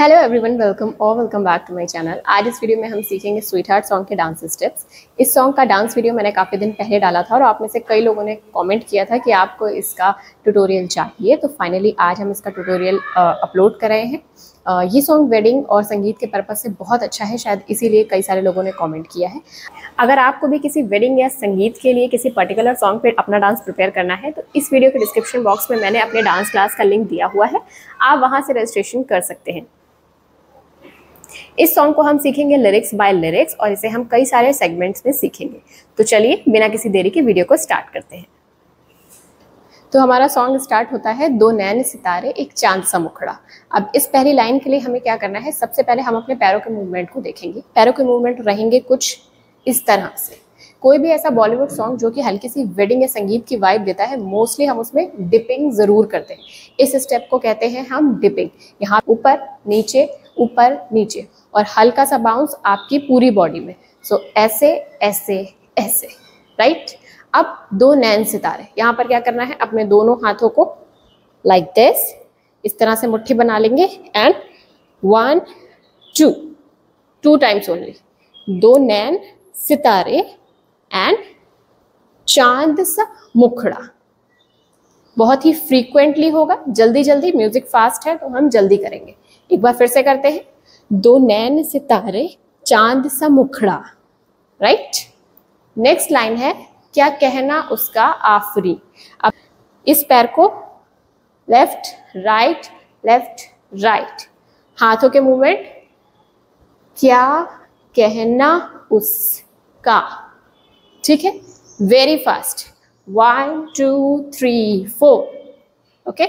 Hello everyone, welcome back to my channel. आज इस video में हम सीखेंगे स्वीट हार्ट सॉन्ग के डांस स्टेप्स। इस सॉन्ग का डांस वीडियो मैंने काफ़ी दिन पहले डाला था और आप में से कई लोगों ने कमेंट किया था कि आपको इसका ट्यूटोरियल चाहिए, तो फाइनली आज हम इसका ट्यूटोरियल अपलोड कर रहे हैं। ये सॉन्ग वेडिंग और संगीत के पर्पज़ से बहुत अच्छा है, शायद इसीलिए कई सारे लोगों ने कमेंट किया है। अगर आपको भी किसी वेडिंग या संगीत के लिए किसी पर्टिकुलर सॉन्ग पे अपना डांस प्रिपेयर करना है तो इस वीडियो के डिस्क्रिप्शन बॉक्स में मैंने अपने डांस क्लास का लिंक दिया हुआ है, आप वहाँ से रजिस्ट्रेशन कर सकते हैं। इस सॉन्ग को हम सीखेंगे लिरिक्स बाय लिरिक्स और इसे हम कई सारे सेगमेंट्स में सीखेंगे। तो चलिए बिना किसी देरी के वीडियो को स्टार्ट करते हैं। तो हमारा सॉन्ग स्टार्ट होता है, दो नैन सितारे एक चांद सा मुखड़ा। अब इस पहली लाइन के लिए हमें क्या करना है, सबसे पहले हम अपने पैरों के मूवमेंट को देखेंगे। पैरों के मूवमेंट रहेंगे कुछ इस तरह से। कोई भी ऐसा बॉलीवुड सॉन्ग जो कि हल्की सी वेडिंग या संगीत की वाइब देता है, मोस्टली हम उसमें डिपिंग जरूर करते हैं। इस स्टेप को कहते हैं हम डिपिंग। यहाँ ऊपर नीचे और हल्का सा बाउंस आपकी पूरी बॉडी में। सो ऐसे ऐसे ऐसे, राइट। अब दो नैन सितारे, यहाँ पर क्या करना है, अपने दोनों हाथों को लाइक दिस इस तरह से मुट्ठी बना लेंगे एंड 1 2 टाइम्स ओनली। दो नैन सितारे एंड चांद सा मुखड़ा। बहुत ही फ्रीक्वेंटली होगा, जल्दी जल्दी, म्यूजिक फास्ट है तो हम जल्दी करेंगे। एक बार फिर से करते हैं, दो नैन सितारे चांद सा मुखड़ा, राइट। नेक्स्ट लाइन है, क्या कहना उसका आफरी। अब इस पैर को लेफ्ट राइट, हाथों के मूवमेंट, क्या कहना उसका, ठीक है, वेरी फास्ट, 1 2 3 4। ओके,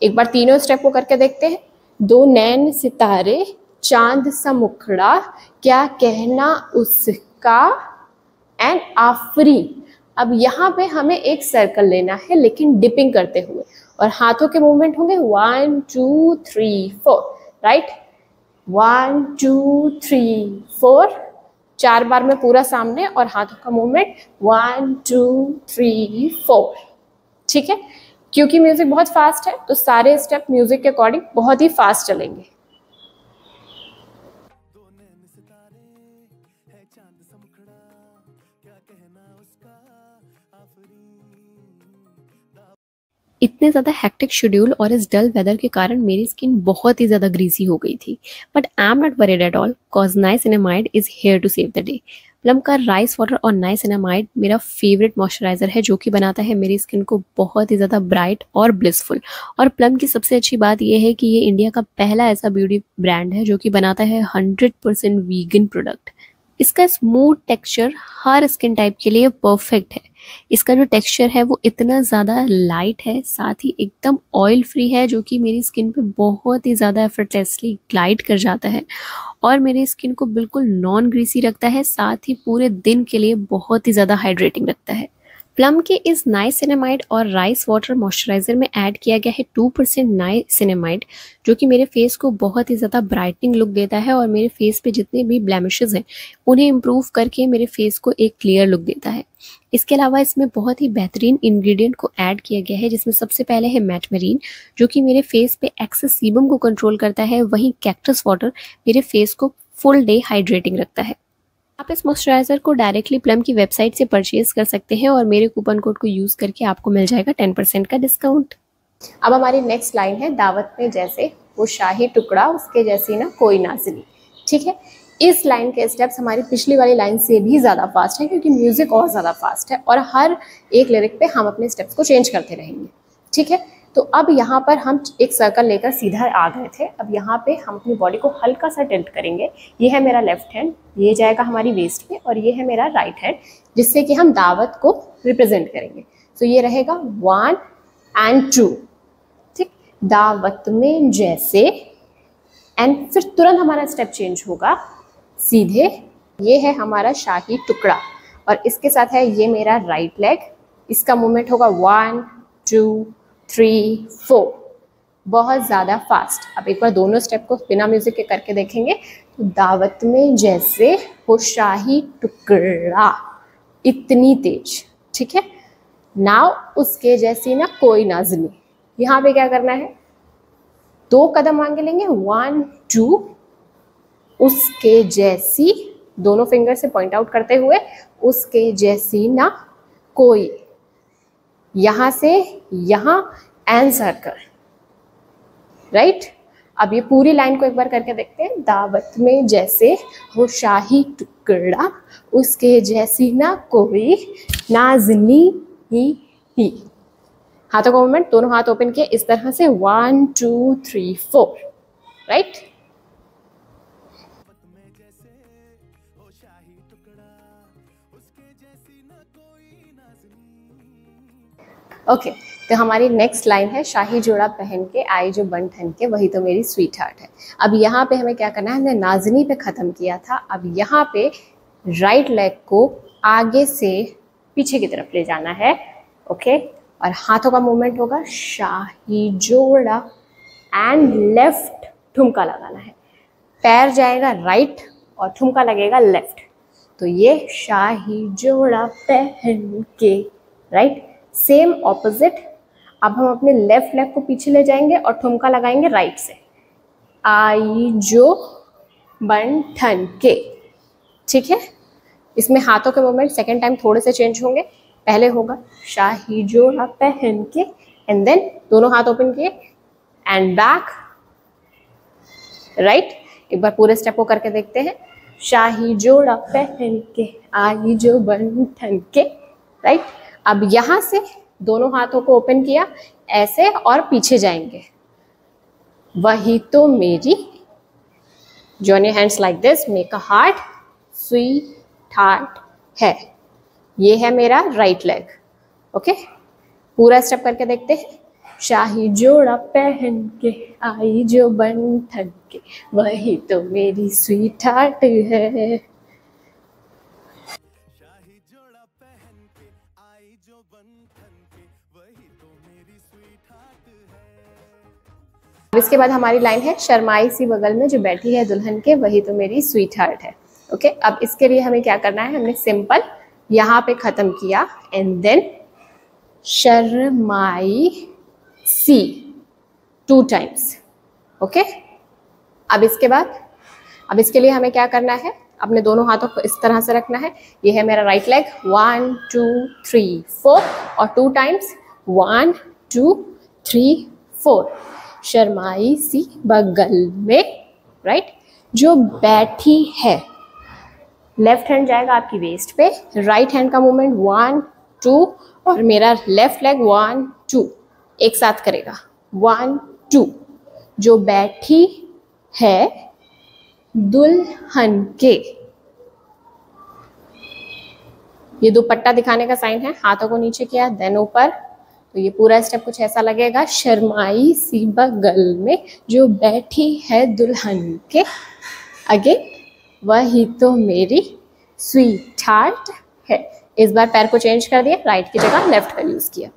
एक बार तीनों स्टेप को करके देखते हैं। दो नैन सितारे चांद सा मुखड़ा, क्या कहना उसका एंड आफरी। अब यहाँ पे हमें एक सर्कल लेना है लेकिन डिपिंग करते हुए, और हाथों के मूवमेंट होंगे 1 2 3 4, राइट। 1 2 3 4, 4 बार में पूरा सामने और हाथों का मूवमेंट 1 2 3 4, ठीक है। क्योंकि म्यूजिक बहुत फास्ट है तो सारे स्टेप म्यूजिक के अकॉर्डिंग बहुत ही फास्ट चलेंगे। इतने ज़्यादा हेक्टिक शेड्यूल और इस डल वेदर के कारण मेरी स्किन बहुत ही ज़्यादा ग्रीसी हो गई थी, but I am not worried at all cause niacinamide is here to save the day. Plum का राइस वाटर और नाइसिनामाइड मेरा फेवरेट मॉइस्चराइजर है, जो कि बनाता है मेरी स्किन को बहुत ही ज़्यादा ब्राइट और ब्लिसफुल। और प्लम की सबसे अच्छी बात यह है कि ये इंडिया का पहला ऐसा ब्यूटी ब्रांड है जो कि बनाता है 100% वीगन प्रोडक्ट। इसका स्मूथ टेक्सचर हर स्किन टाइप के लिए परफेक्ट है। इसका जो टेक्सचर है वो इतना ज़्यादा लाइट है, साथ ही एकदम ऑयल फ्री है, जो कि मेरी स्किन पे बहुत ही ज़्यादा एफर्टलेसली ग्लाइड कर जाता है और मेरी स्किन को बिल्कुल नॉन ग्रीसी रखता है, साथ ही पूरे दिन के लिए बहुत ही ज़्यादा हाइड्रेटिंग रखता है। प्लम के इस नाइसिनामाइड और राइस वाटर मॉइस्चराइजर में ऐड किया गया है 2% नाइसिनामाइड, जो कि मेरे फेस को बहुत ही ज़्यादा ब्राइटनिंग लुक देता है और मेरे फेस पे जितने भी ब्लेमिशेस हैं उन्हें इम्प्रूव करके मेरे फेस को एक क्लियर लुक देता है। इसके अलावा इसमें बहुत ही बेहतरीन इंग्रेडिएंट को ऐड किया गया है, जिसमें सबसे पहले है मैटमरीन, जो कि मेरे फेस पे एक्सेस सीबम को कंट्रोल करता है। वहीं कैक्टस वाटर मेरे फेस को फुल डे हाइड्रेटिंग रखता है। आप इस मॉइस्चराइजर को डायरेक्टली प्लम की वेबसाइट से परचेज कर सकते हैं और मेरे कूपन कोड को यूज करके आपको मिल जाएगा 10% का डिस्काउंट। अब हमारी नेक्स्ट लाइन है, दावत में जैसे वो शाही टुकड़ा उसके जैसी ना कोई नाज़नी, ठीक है। इस लाइन के स्टेप्स हमारी पिछली वाली लाइन से भी ज़्यादा फास्ट है, क्योंकि म्यूजिक और ज़्यादा फास्ट है और हर एक लिरिक पे हम अपने स्टेप्स को चेंज करते रहेंगे, ठीक है। तो अब यहाँ पर हम एक सर्कल लेकर सीधा आ गए थे। अब यहाँ पे हम अपनी बॉडी को हल्का सा टिल्ट करेंगे। ये है मेरा लेफ्ट हैंड, ये जाएगा हमारी वेस्ट पे, और ये है मेरा राइट हैंड, जिससे कि हम दावत को रिप्रेजेंट करेंगे। तो ये रहेगा 1 and 2, ठीक। दावत में जैसे, एंड फिर तुरंत हमारा स्टेप चेंज होगा सीधे। ये है हमारा शाही टुकड़ा और इसके साथ है ये मेरा राइट लेग, इसका मूवमेंट होगा 1 2 3 4, बहुत ज़्यादा फास्ट। अब एक बार दोनों स्टेप को बिना म्यूजिक के करके देखेंगे। तो दावत में जैसे वो शाही टुकड़ा, इतनी तेज, ठीक है। नाउ उसके जैसी ना कोई नाज़नी। यहाँ पे क्या करना है, 2 कदम आगे लेंगे, 1 2, उसके जैसी, दोनों फिंगर से पॉइंट आउट करते हुए, उसके जैसी ना कोई, यहां से यहां एंड सर्कल, राइट। अब ये पूरी लाइन को एक बार करके देखते हैं। दावत में जैसे हो शाही टुकड़ा, उसके जैसी ना कोई, नाज़नी ही। हाथों का मूवमेंट, दोनों हाथ ओपन किए इस तरह से, 1 2 3 4, राइट। ओके तो हमारी नेक्स्ट लाइन है, शाही जोड़ा पहन के आई जो बन ठन के, वही तो मेरी स्वीट हार्ट है। अब यहाँ पे हमें क्या करना है, हमने नाज़नी पे ख़त्म किया था, अब यहाँ पे राइट लेग को आगे से पीछे की तरफ ले जाना है, ओके। और हाथों का मूवमेंट होगा शाही जोड़ा एंड लेफ्ट ठुमका लगाना है, पैर जाएगा राइट और ठुमका लगेगा लेफ्ट, तो ये शाही जोड़ा पहन के, राइट। सेम ऑपोजिट, अब हम अपने लेफ्ट लेग को पीछे ले जाएंगे और ठुमका लगाएंगे राइट से, आई जो बन ठन के, ठीक है। इसमें हाथों के मूवमेंट सेकेंड टाइम थोड़े से चेंज होंगे, पहले होगा शाही जोड़ा पहन के एंड देन दोनों हाथ ओपन किए एंड बैक, राइट। एक बार पूरे स्टेप को करके देखते हैं, शाही जोड़ा पहन के आई जो बन ठन के, राइट। अब यहां से दोनों हाथों को ओपन किया ऐसे और पीछे जाएंगे, वही तो मेरी, join your hands like this, make a heart, sweet heart है, ये है मेरा राइट लेग, ओके। पूरा स्टेप करके देखते हैं, शाही जोड़ा पहन के आई जो बन ठन के, वही तो मेरी स्वीट हार्ट है। अब इसके बाद हमारी लाइन है, शर्माई सी बगल में जो बैठी है दुल्हन के, वही तो मेरी स्वीट हार्ट है, ओके। अब इसके लिए हमें क्या करना है, हमने सिंपल यहाँ पे खत्म किया एंड देन शर्माई सी 2 टाइम्स, ओके। अब इसके बाद, अब इसके लिए हमें क्या करना है, अपने दोनों हाथों को इस तरह से रखना है, ये है मेरा राइट लेग, 1 2 3 4 और 2 टाइम्स, 1 2 3 4, शर्माई सी बगल में, राइट, जो बैठी है, लेफ्ट हैंड जाएगा आपकी वेस्ट पे, राइट हैंड का मूवमेंट 1 2 और मेरा लेफ्ट लेग 1 2 एक साथ करेगा, 1 2, जो बैठी है दुल्हन के, ये दुपट्टा दिखाने का साइन है, हाथों को नीचे किया देन ऊपर, तो ये पूरा स्टेप कुछ ऐसा लगेगा, शर्माई सी बगल में जो बैठी है दुल्हन के, अगेन वही तो मेरी स्वीट हार्ट है। इस बार पैर को चेंज कर दिया, राइट की जगह लेफ्ट का यूज किया।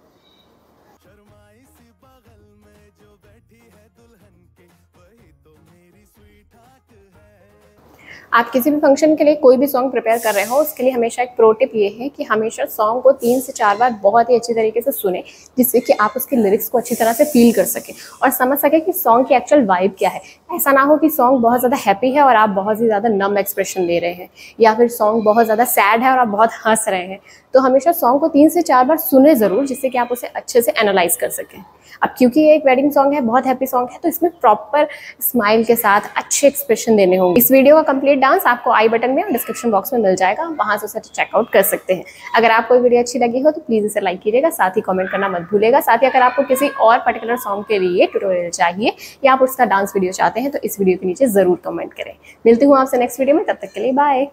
आप किसी भी फंक्शन के लिए कोई भी सॉन्ग प्रिपेयर कर रहे हो, उसके लिए हमेशा एक प्रो टिप ये है कि हमेशा सॉन्ग को 3 से 4 बार बहुत ही अच्छी तरीके से सुने, जिससे कि आप उसके लिरिक्स को अच्छी तरह से फील कर सकें और समझ सकें कि सॉन्ग की एक्चुअल वाइब क्या है। ऐसा ना हो कि सॉन्ग बहुत ज़्यादा हैप्पी है और आप बहुत ही ज़्यादा नम एक्सप्रेशन दे रहे हैं, या फिर सॉन्ग बहुत ज़्यादा सैड है और आप बहुत हंस रहे हैं। तो हमेशा सॉन्ग को 3 से 4 बार सुने ज़रूर, जिससे कि आप उसे अच्छे से एनालाइज कर सकें। अब क्योंकि ये एक वेडिंग सॉन्ग है, बहुत हैप्पी सॉन्ग है, तो इसमें प्रॉपर स्माइल के साथ अच्छे एक्सप्रेशन देने होंगे। इस वीडियो का कंप्लीट डांस आपको आई बटन में और डिस्क्रिप्शन बॉक्स में मिल जाएगा, वहां से उसे चेकआउट कर सकते हैं। अगर आपको वीडियो अच्छी लगी हो तो प्लीज़ इसे लाइक कीजिएगा, साथ ही कमेंट करना मत भूलिएगा। साथ ही अगर आपको किसी और पर्टिकुलर सॉन्ग के लिए ट्यूटोरियल चाहिए या आप उसका डांस वीडियो चाहते हैं तो इस वीडियो के नीचे ज़रूर कमेंट करें। मिलती हूँ आपसे नेक्स्ट वीडियो में, तब तक के लिए बाय।